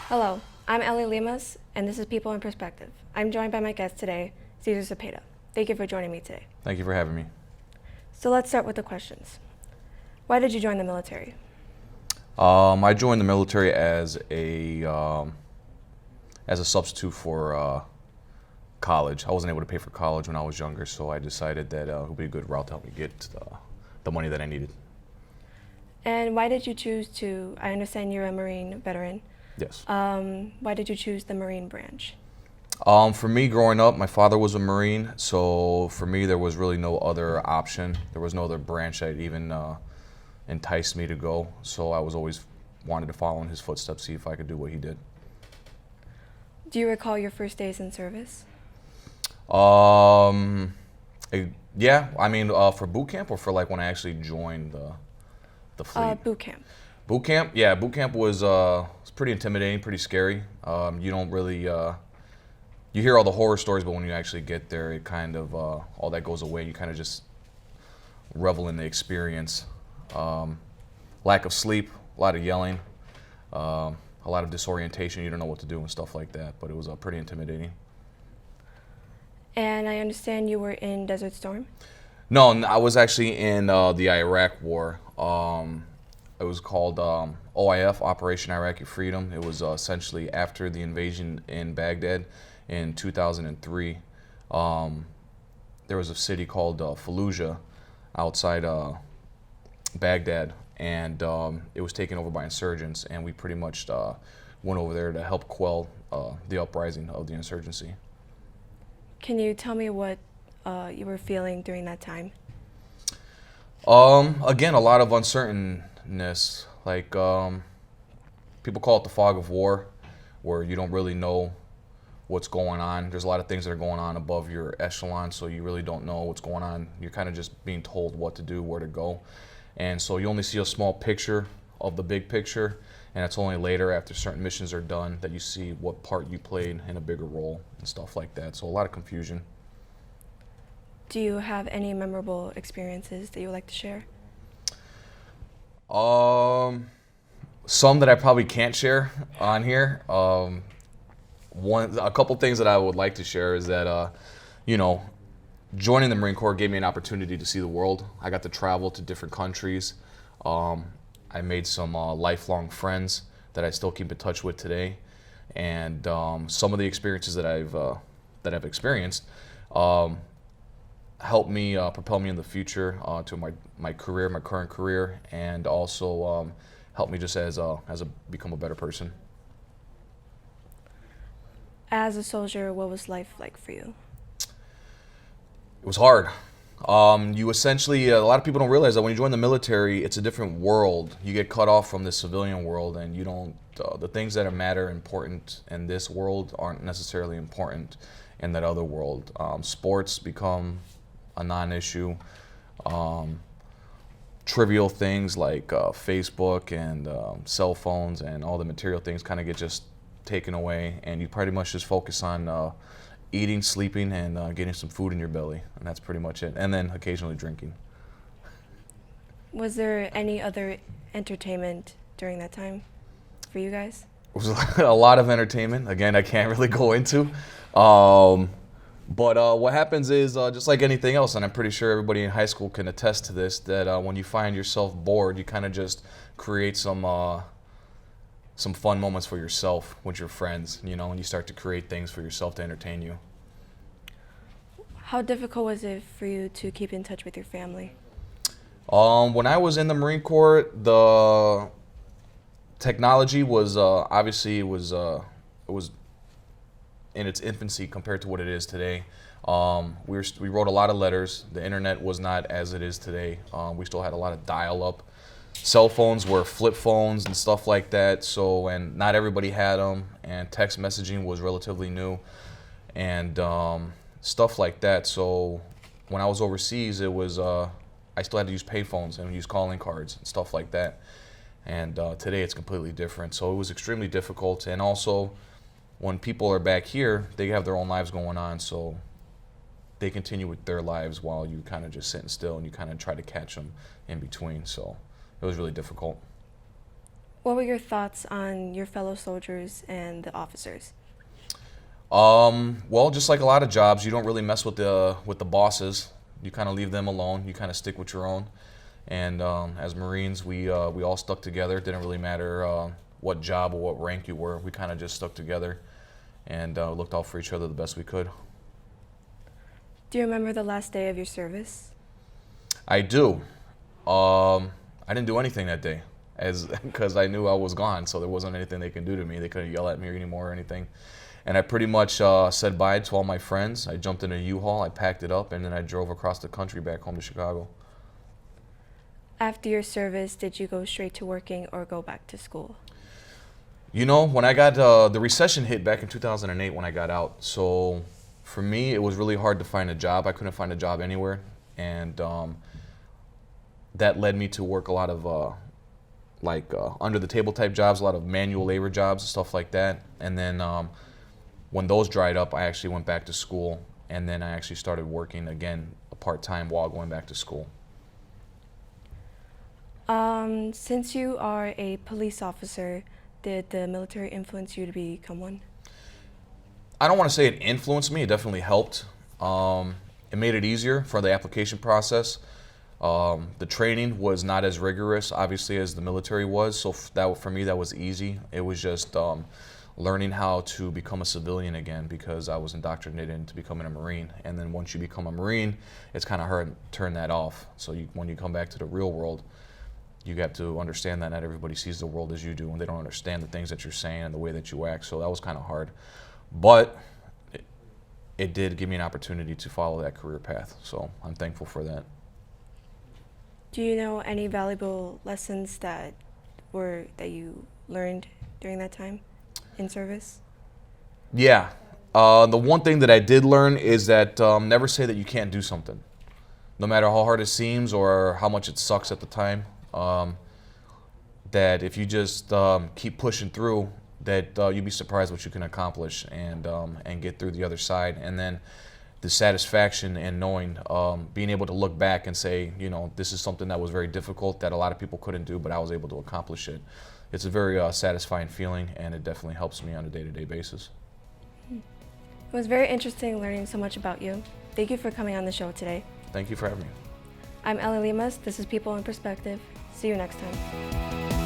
Hello, I'm Elly Limas, and this is People in Perspective. I'm joined by my guest today, Cesar Zepeda. Thank you for joining me today. Thank you for having me. So let's start with the questions. Why did you join the military? I joined the military as a substitute for college. I wasn't able to pay for college when I was younger, so I decided that it would be a good route to help me get the money that I needed. And why did you choose I understand you're a Marine veteran. Yes. Why did you choose the Marine branch? For me, growing up, my father was a Marine, so for me, there was really no other option. There was no other branch that even enticed me to go, so I was always wanted to follow in his footsteps, see if I could do what he did. Do you recall your first days in service? Yeah, I mean, for boot camp or for like when I actually joined the fleet? Boot camp. Boot camp, yeah, boot camp was pretty intimidating, pretty scary. You don't really, you hear all the horror stories, but when you actually get there, it kind of, all that goes away. You kind of just revel in the experience. Lack of sleep, a lot of yelling, a lot of disorientation. You don't know what to do and stuff like that, but it was pretty intimidating. And I understand you were in Desert Storm? No, I was actually in the Iraq War. It was called OIF, Operation Iraqi Freedom. It was essentially after the invasion in Baghdad in 2003. There was a city called Fallujah outside Baghdad, and it was taken over by insurgents, and we pretty much went over there to help quell the uprising of the insurgency. Can you tell me what you were feeling during that time? Again, a lot of uncertainness. Like people call it the fog of war, where you don't really know what's going on. There's a lot of things that are going on above your echelon, so you really don't know what's going on. You're kind of just being told what to do, where to go. And so you only see a small picture of the big picture, and it's only later after certain missions are done that you see what part you played in a bigger role and stuff like that. So a lot of confusion. Do you have any memorable experiences that you would like to share? Some that I probably can't share on here. A couple things that I would like to share is that, joining the Marine Corps gave me an opportunity to see the world. I got to travel to different countries. I made some lifelong friends that I still keep in touch with today, and some of the experiences that I've experienced helped me propel me in the future to my career, my current career, and also helped me just become a better person. As a soldier, what was life like for you? It was hard. You essentially, a lot of people don't realize that when you join the military, it's a different world. You get cut off from the civilian world, and you don't, the things that matter important in this world aren't necessarily important in that other world. Sports become a non-issue. Trivial things like Facebook and cell phones and all the material things kind of get just taken away, and you pretty much just focus on eating, sleeping, and getting some food in your belly, and that's pretty much it. And then occasionally drinking. Was there any other entertainment during that time for you guys? It was a lot of entertainment. Again, I can't really go into. But what happens is, just like anything else, and I'm pretty sure everybody in high school can attest to this, that when you find yourself bored, you kind of just create some fun moments for yourself with your friends, and you start to create things for yourself to entertain you. How difficult was it for you to keep in touch with your family? When I was in the Marine Corps, the technology was obviously it was in its infancy compared to what it is today. We wrote a lot of letters. The internet was not as it is today. We still had a lot of dial-up. Cell phones were flip phones and stuff like that, and not everybody had them, and text messaging was relatively new, and stuff like that. So when I was overseas, it was I still had to use payphones and use calling cards and stuff like that, and today it's completely different. So it was extremely difficult, and also when people are back here, they have their own lives going on, so they continue with their lives while you kind of just sitting still and you kind of try to catch them in between. So it was really difficult. What were your thoughts on your fellow soldiers and the officers? Well, just like a lot of jobs, you don't really mess with the bosses. You kind of leave them alone. You kind of stick with your own. And as Marines, we all stuck together. It didn't really matter what job or what rank you were. We kind of just stuck together and looked out for each other the best we could. Do you remember the last day of your service? I do. I didn't do anything that day, because I knew I was gone, so there wasn't anything they can do to me. They couldn't yell at me anymore or anything. And I pretty much said bye to all my friends. I jumped in a U-Haul, I packed it up, and then I drove across the country back home to Chicago. After your service, did you go straight to working or go back to school? You know, when I got, the recession hit back in 2008 when I got out. So for me, it was really hard to find a job. I couldn't find a job anywhere. And that led me to work a lot of under the table type jobs, a lot of manual labor jobs, stuff like that. And then when those dried up, I actually went back to school, and then I actually started working again part-time while going back to school. Since you are a police officer, did the military influence you to become one? I don't want to say it influenced me. It definitely helped. It made it easier for the application process. The training was not as rigorous, obviously, as the military was. So for me, that was easy. It was just learning how to become a civilian again, because I was indoctrinated into becoming a Marine. And then once you become a Marine, it's kind of hard to turn that off. So when you come back to the real world, you have to understand that not everybody sees the world as you do, and they don't understand the things that you're saying and the way that you act. So that was kind of hard. But it did give me an opportunity to follow that career path. So I'm thankful for that. Do you know any valuable lessons that you learned during that time in service? Yeah. The one thing that I did learn is that never say that you can't do something. No matter how hard it seems or how much it sucks at the time, that if you just keep pushing through, that you'd be surprised what you can accomplish and get through the other side. And then the satisfaction in knowing, being able to look back and say, you know, this is something that was very difficult that a lot of people couldn't do, but I was able to accomplish it. It's a very satisfying feeling, and it definitely helps me on a day-to-day basis. It was very interesting learning so much about you. Thank you for coming on the show today. Thank you for having me. I'm Elly Limas. This is People in Perspective. See you next time.